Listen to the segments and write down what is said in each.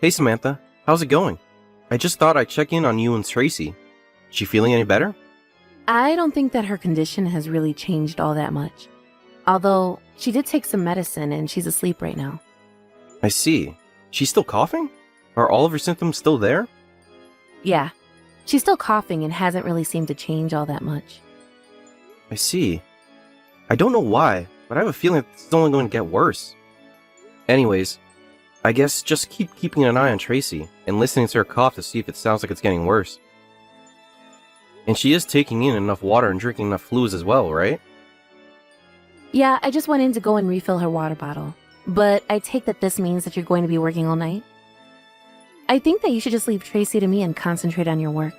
Hey Samantha, how's it going? I just thought I'd check in on you and Tracy. Is she feeling any better? I don't think that her condition has really changed all that much. Although, she did take some medicine and she's asleep right now. I see. She's still coughing? Are all of her symptoms still there? Yeah, she's still coughing and hasn't really seemed to change all that much. I see. I don't know why, but I have a feeling it's only going to get worse. Anyways, I guess just keep keeping an eye on Tracy and listening to her cough to see if it sounds like it's getting worse. And she is taking in enough water and drinking enough fluids as well, right? Yeah, I just went in to go and refill her water bottle. But I take that this means that you're going to be working all night? I think that you should just leave Tracy to me and concentrate on your work.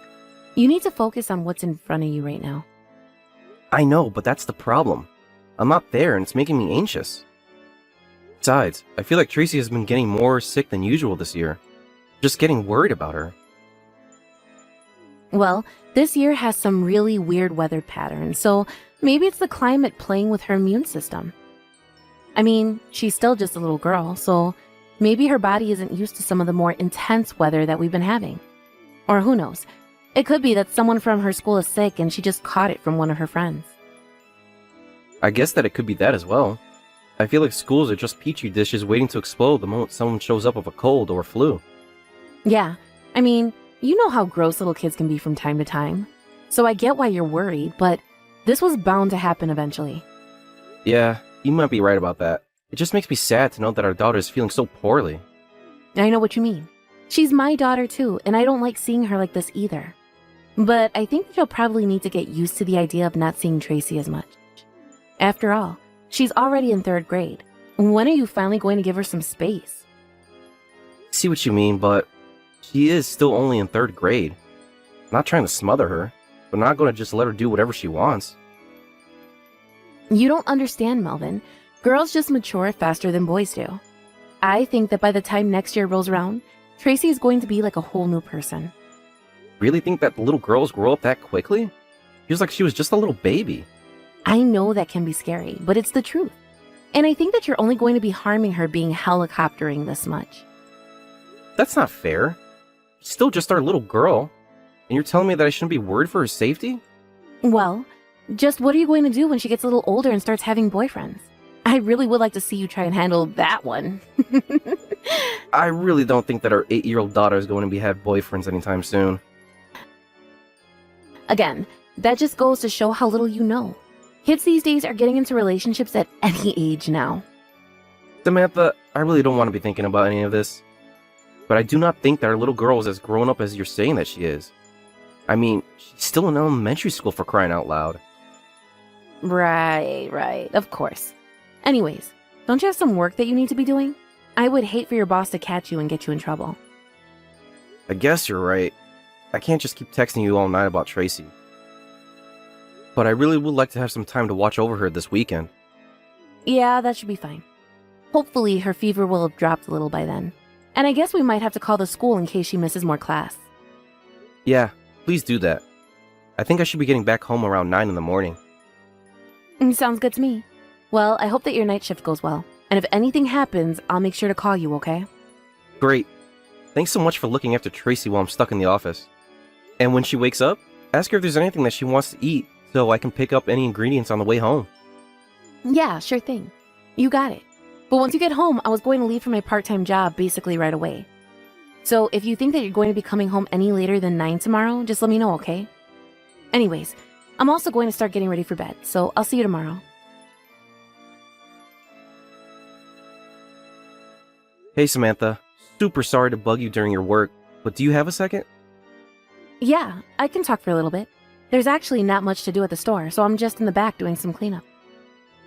You need to focus on what's in front of you right now. I know, but that's the problem. I'm not there and it's making me anxious. Besides, I feel like Tracy has been getting more sick than usual this year. Just getting worried about her. Well, this year has some really weird weather patterns, so maybe it's the climate playing with her immune system. I mean, she's still just a little girl, so maybe her body isn't used to some of the more intense weather that we've been having. Or who knows? It could be that someone from her school is sick and she just caught it from one of her friends. I guess that it could be that as well. I feel like schools are just petri dishes waiting to explode the moment someone shows up with a cold or flu. Yeah, I mean, you know how gross little kids can be from time to time. So I get why you're worried, but this was bound to happen eventually. Yeah, you might be right about that. It just makes me sad to know that our daughter is feeling so poorly. I know what you mean. She's my daughter too, and I don't like seeing her like this either. But I think that you'll probably need to get used to the idea of not seeing Tracy as much. After all, she's already in 3rd grade. When are you finally going to give her some space? I see what you mean, but she is still only in 3rd grade. I'm not trying to smother her, but not going to just let her do whatever she wants. You don't understand, Melvin. Girls just mature faster than boys do. I think that by the time next year rolls around, Tracy is going to be like a whole new person. Really think that little girls grow up that quickly? Feels like she was just a little baby. I know that can be scary, but it's the truth. And I think that you're only going to be harming her being helicoptering this much. That's not fair. She's still just our little girl. And you're telling me that I shouldn't be worried for her safety? Well, just what are you going to do when she gets a little older and starts having boyfriends? I really would like to see you try and handle that one. I really don't think that our 8-year-old daughter is going to be have boyfriends anytime soon. Again, that just goes to show how little you know. Kids these days are getting into relationships at any age now. Samantha, I really don't want to be thinking about any of this. But I do not think that our little girl is as grown up as you're saying that she is. I mean, she's still in elementary school for crying out loud. Right, of course. Anyways, don't you have some work that you need to be doing? I would hate for your boss to catch you and get you in trouble. I guess you're right. I can't just keep texting you all night about Tracy. But I really would like to have some time to watch over her this weekend. Yeah, that should be fine. Hopefully her fever will have dropped a little by then. And I guess we might have to call the school in case she misses more class. Yeah, please do that. I think I should be getting back home around 9 in the morning. Sounds good to me. Well, I hope that your night shift goes well. And if anything happens, I'll make sure to call you, okay? Great. Thanks so much for looking after Tracy while I'm stuck in the office. And when she wakes up, ask her if there's anything that she wants to eat so I can pick up any ingredients on the way home. Yeah, sure thing. You got it. But once you get home, I was going to leave for my part-time job basically right away. So if you think that you're going to be coming home any later than 9 tomorrow, just let me know, okay? Anyways, I'm also going to start getting ready for bed, so I'll see you tomorrow. Hey Samantha, super sorry to bug you during your work, but do you have a second? Yeah, I can talk for a little bit. There's actually not much to do at the store, so I'm just in the back doing some cleanup.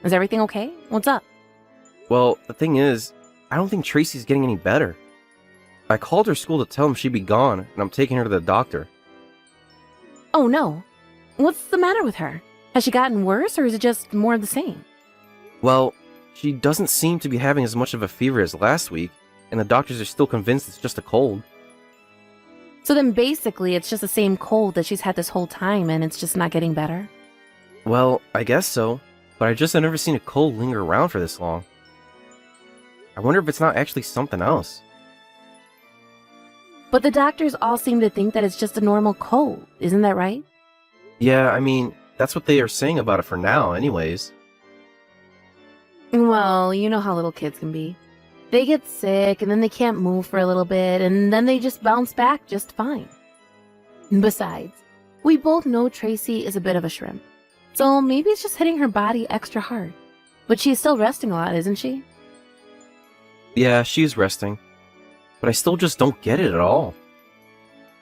Is everything okay? What's up? Well, the thing is, I don't think Tracy's getting any better. I called her school to tell them she'd be gone, and I'm taking her to the doctor. Oh no. What's the matter with her? Has she gotten worse, or is it just more of the same? Well, she doesn't seem to be having as much of a fever as last week, and the doctors are still convinced it's just a cold. So then basically it's just the same cold that she's had this whole time and it's just not getting better? Well, I guess so, but I just have never seen a cold linger around for this long. I wonder if it's not actually something else. But the doctors all seem to think that it's just a normal cold. Isn't that right? Yeah, I mean, that's what they are saying about it for now, anyways. Well, you know how little kids can be. They get sick and then they can't move for a little bit and then they just bounce back just fine. Besides, we both know Tracy is a bit of a shrimp. So maybe it's just hitting her body extra hard. But she's still resting a lot, isn't she? Yeah, she's resting. But I still just don't get it at all.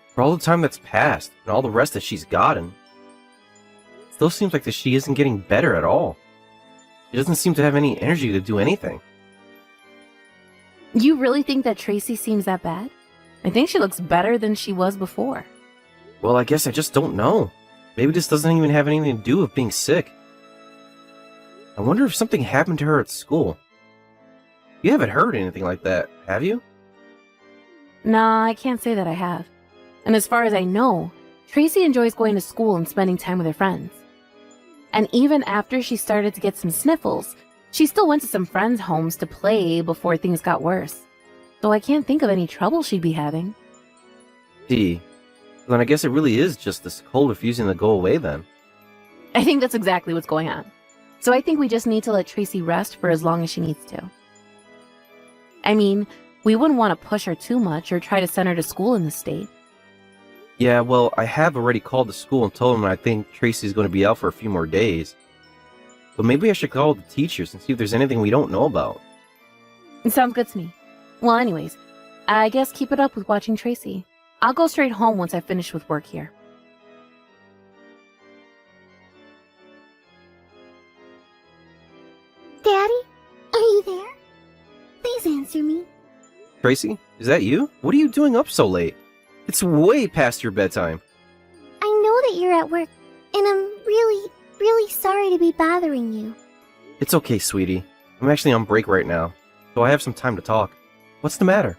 For all the time that's passed, and all the rest that she's gotten, it still seems like that she isn't getting better at all. She doesn't seem to have any energy to do anything. You really think that Tracy seems that bad? I think she looks better than she was before. Well, I guess I just don't know. Maybe this doesn't even have anything to do with being sick. I wonder if something happened to her at school. You haven't heard anything like that, have you? No, I can't say that I have. And as far as I know, Tracy enjoys going to school and spending time with her friends. And even after she started to get some sniffles, she still went to some friends' homes to play before things got worse. So I can't think of any trouble she'd be having. Gee, then I guess it really is just this cold refusing to go away then. I think that's exactly what's going on. So I think we just need to let Tracy rest for as long as she needs to. I mean, we wouldn't want to push her too much or try to send her to school in this state. Yeah, well, I have already called the school and told them I think Tracy's going to be out for a few more days. But maybe I should call the teachers and see if there's anything we don't know about. It sounds good to me. Well, anyways, I guess keep it up with watching Tracy. I'll go straight home once I finish with work here. Daddy, are you there? Please answer me. Tracy, is that you? What are you doing up so late? It's way past your bedtime. I know that you're at work, and I'm really sorry to be bothering you. It's okay, sweetie. I'm actually on break right now, so I have some time to talk. What's the matter?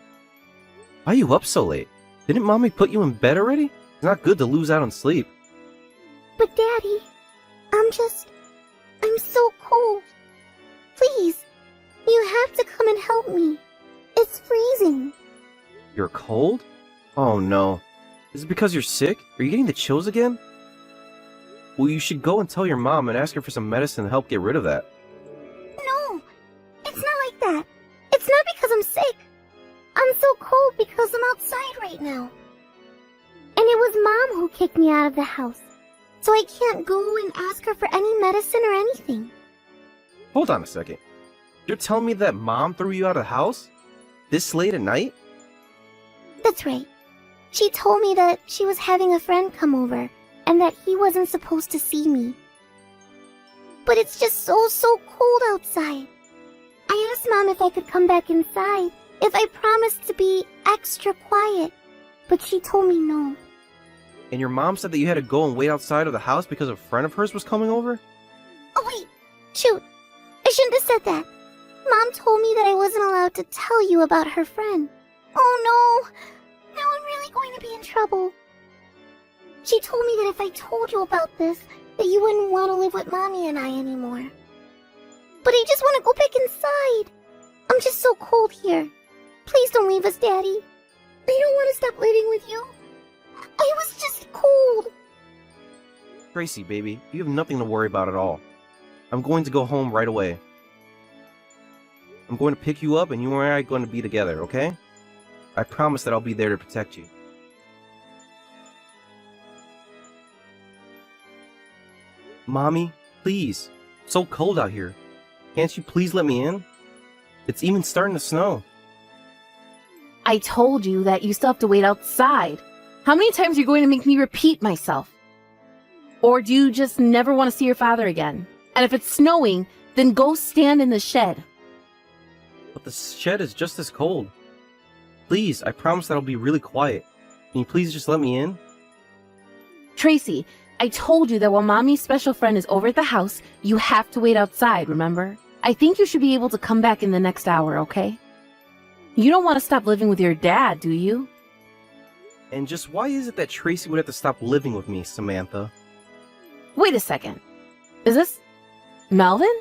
Why are you up so late? Didn't Mommy put you in bed already? It's not good to lose out on sleep. But Daddy, I'm so cold. Please, you have to come and help me. It's freezing. You're cold? Oh no. Is it because you're sick? Are you getting the chills again? Well, you should go and tell your mom and ask her for some medicine to help get rid of that. No, it's not like that. It's not because I'm sick. I'm so cold because I'm outside right now. And it was Mom who kicked me out of the house. So I can't go and ask her for any medicine or anything. Hold on a second. You're telling me that Mom threw you out of the house? This late at night? That's right. She told me that she was having a friend come over and that he wasn't supposed to see me. But it's just so cold outside. I asked Mom if I could come back inside, if I promised to be extra quiet, but she told me no. And your mom said that you had to go and wait outside of the house because a friend of hers was coming over? Oh wait, shoot. I shouldn't have said that. Mom told me that I wasn't allowed to tell you about her friend. Oh no! Now I'm really going to be in trouble. She told me that if I told you about this, that you wouldn't want to live with Mommy and I anymore. But I just want to go back inside. I'm just so cold here. Please don't leave us, Daddy. I don't want to stop living with you. I was just cold. Tracy, baby, you have nothing to worry about at all. I'm going to go home right away. I'm going to pick you up and you and I are going to be together, okay? I promise that I'll be there to protect you. Mommy, please. It's so cold out here. Can't you please let me in? It's even starting to snow. I told you that you still have to wait outside. How many times are you going to make me repeat myself? Or do you just never want to see your father again? And if it's snowing, then go stand in the shed. But the shed is just as cold. Please, I promise that I'll be really quiet. Can you please just let me in? Tracy, I told you that while Mommy's special friend is over at the house, you have to wait outside, remember? I think you should be able to come back in the next hour, okay? You don't want to stop living with your dad, do you? And just why is it that Tracy would have to stop living with me, Samantha? Wait a second. Is this Melvin?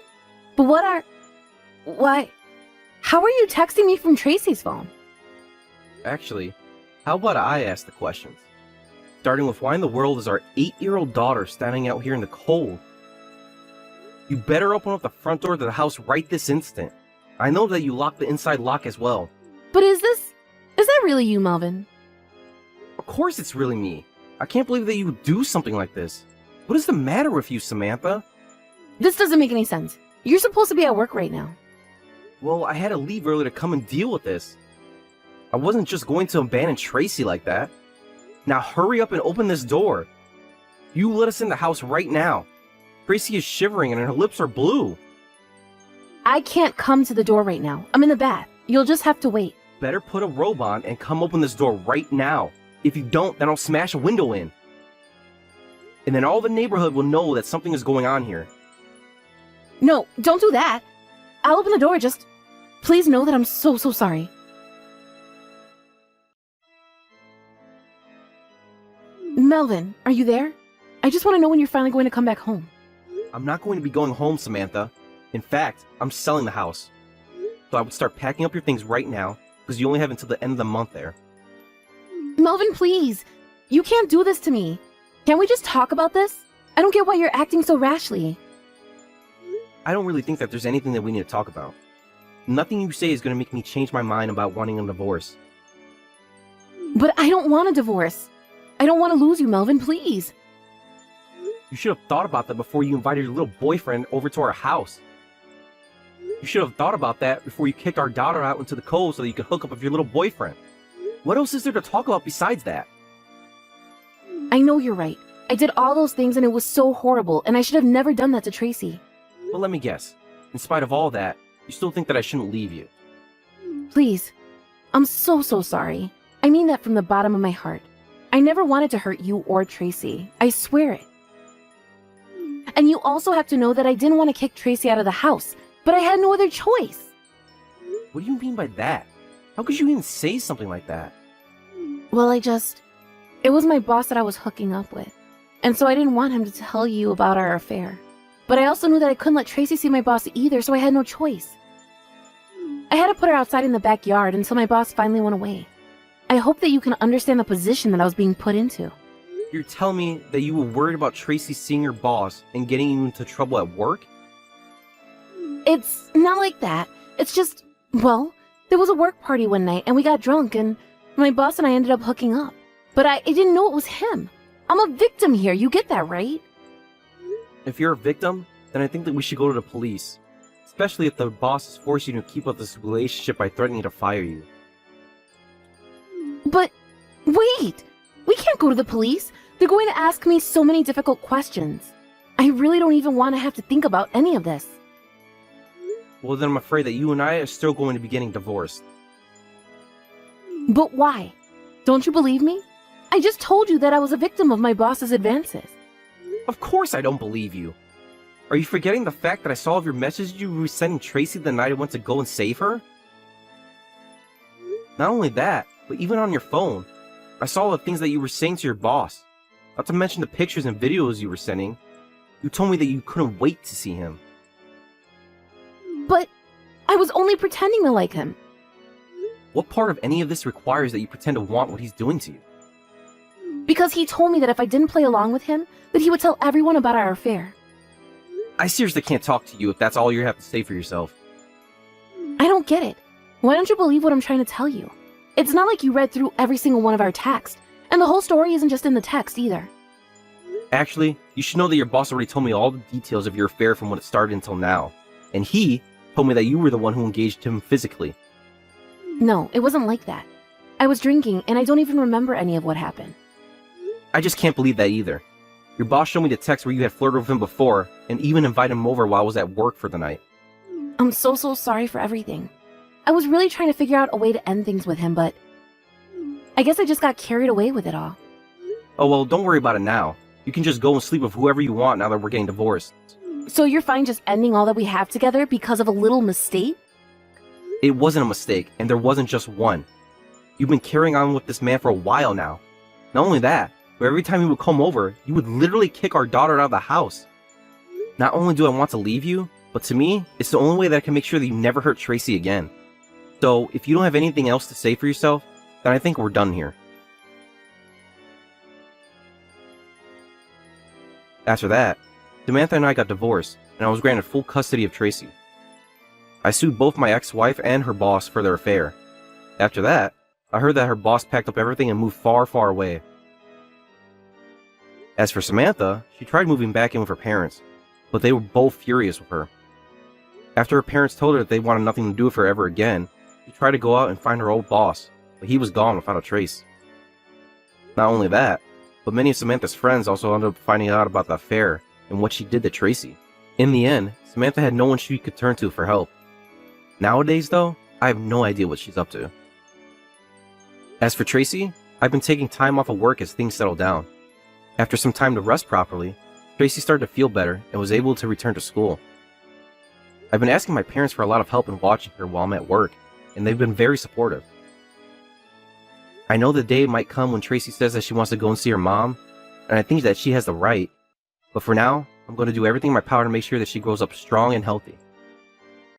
But why? How are you texting me from Tracy's phone? Actually, How about I ask the questions? Starting with why in the world is our 8-year-old daughter standing out here in the cold? You better open up the front door to the house right this instant. I know that you locked the inside lock as well. But is that really you, Melvin? Of course it's really me. I can't believe that you would do something like this. What is the matter with you, Samantha? This doesn't make any sense. You're supposed to be at work right now. Well, I had to leave early to come and deal with this. I wasn't just going to abandon Tracy like that. Now hurry up and open this door. You let us in the house right now. Tracy is shivering and her lips are blue. I can't come to the door right now. I'm in the bath. You'll just have to wait. Better put a robe on and come open this door right now. If you don't, then I'll smash a window in. And then all the neighborhood will know that something is going on here. No, don't do that. I'll open the door, just please know that I'm so sorry. Melvin, are you there? I just want to know when you're finally going to come back home. I'm not going to be going home, Samantha. In fact, I'm selling the house. So I would start packing up your things right now, because you only have until the end of the month there. Melvin, please. You can't do this to me. Can't we just talk about this? I don't get why you're acting so rashly. I don't really think that there's anything that we need to talk about. Nothing you say is going to make me change my mind about wanting a divorce. But I don't want a divorce. I don't want to lose you, Melvin, please. You should have thought about that before you invited your little boyfriend over to our house. You should have thought about that before you kicked our daughter out into the cold so that you could hook up with your little boyfriend. What else is there to talk about besides that? I know you're right. I did all those things and it was so horrible, and I should have never done that to Tracy. Well, let me guess. In spite of all that, you still think that I shouldn't leave you. Please. I'm so sorry. I mean that from the bottom of my heart. I never wanted to hurt you or Tracy. I swear it. And you also have to know that I didn't want to kick Tracy out of the house, but I had no other choice. What do you mean by that? How could you even say something like that? Well, it was my boss that I was hooking up with. And so I didn't want him to tell you about our affair. But I also knew that I couldn't let Tracy see my boss either, so I had no choice. I had to put her outside in the backyard until my boss finally went away. I hope that you can understand the position that I was being put into. You're telling me that you were worried about Tracy seeing your boss and getting you into trouble at work? It's not like that. It's just, well, there was a work party one night and we got drunk and my boss and I ended up hooking up. But I didn't know it was him. I'm a victim here, you get that, right? If you're a victim, then I think that we should go to the police. Especially if the boss is forcing you to keep up this relationship by threatening to fire you. But, wait! We can't go to the police. They're going to ask me so many difficult questions. I really don't even want to have to think about any of this. Well, then I'm afraid that you and I are still going to be getting divorced. But why? Don't you believe me? I just told you that I was a victim of my boss's advances. Of course I don't believe you. Are you forgetting the fact that I saw your message you were sending Tracy the night I went to go and save her? Not only that, but even on your phone, I saw the things that you were saying to your boss. Not to mention the pictures and videos you were sending. You told me that you couldn't wait to see him. But I was only pretending to like him. What part of any of this requires that you pretend to want what he's doing to you? Because he told me that if I didn't play along with him, that he would tell everyone about our affair. I seriously can't talk to you if that's all you have to say for yourself. I don't get it. Why don't you believe what I'm trying to tell you? It's not like you read through every single one of our texts, and the whole story isn't just in the text either. Actually, you should know that your boss already told me all the details of your affair from when it started until now. And he told me that you were the one who engaged him physically. No, it wasn't like that. I was drinking, and I don't even remember any of what happened. I just can't believe that either. Your boss showed me the text where you had flirted with him before, and even invited him over while I was at work for the night. I'm so sorry for everything. I was really trying to figure out a way to end things with him, but I guess I just got carried away with it all. Oh well, don't worry about it now. You can just go and sleep with whoever you want now that we're getting divorced. So you're fine just ending all that we have together because of a little mistake? It wasn't a mistake, and there wasn't just one. You've been carrying on with this man for a while now. Not only that, but every time he would come over, you would literally kick our daughter out of the house. Not only do I want to leave you, but to me, it's the only way that I can make sure that you never hurt Tracy again. So, if you don't have anything else to say for yourself, then I think we're done here. After that, Samantha and I got divorced, and I was granted full custody of Tracy. I sued both my ex-wife and her boss for their affair. After that, I heard that her boss packed up everything and moved far, far away. As for Samantha, she tried moving back in with her parents, but they were both furious with her. After her parents told her that they wanted nothing to do with her ever again, she tried to go out and find her old boss, but he was gone without a trace. Not only that, but many of Samantha's friends also ended up finding out about the affair and what she did to Tracy. In the end, Samantha had no one she could turn to for help. Nowadays, though, I have no idea what she's up to. As for Tracy, I've been taking time off of work as things settle down. After some time to rest properly, Tracy started to feel better and was able to return to school. I've been asking my parents for a lot of help in watching her while I'm at work, and they've been very supportive. I know the day might come when Tracy says that she wants to go and see her mom, and I think that she has the right, but for now, I'm going to do everything in my power to make sure that she grows up strong and healthy.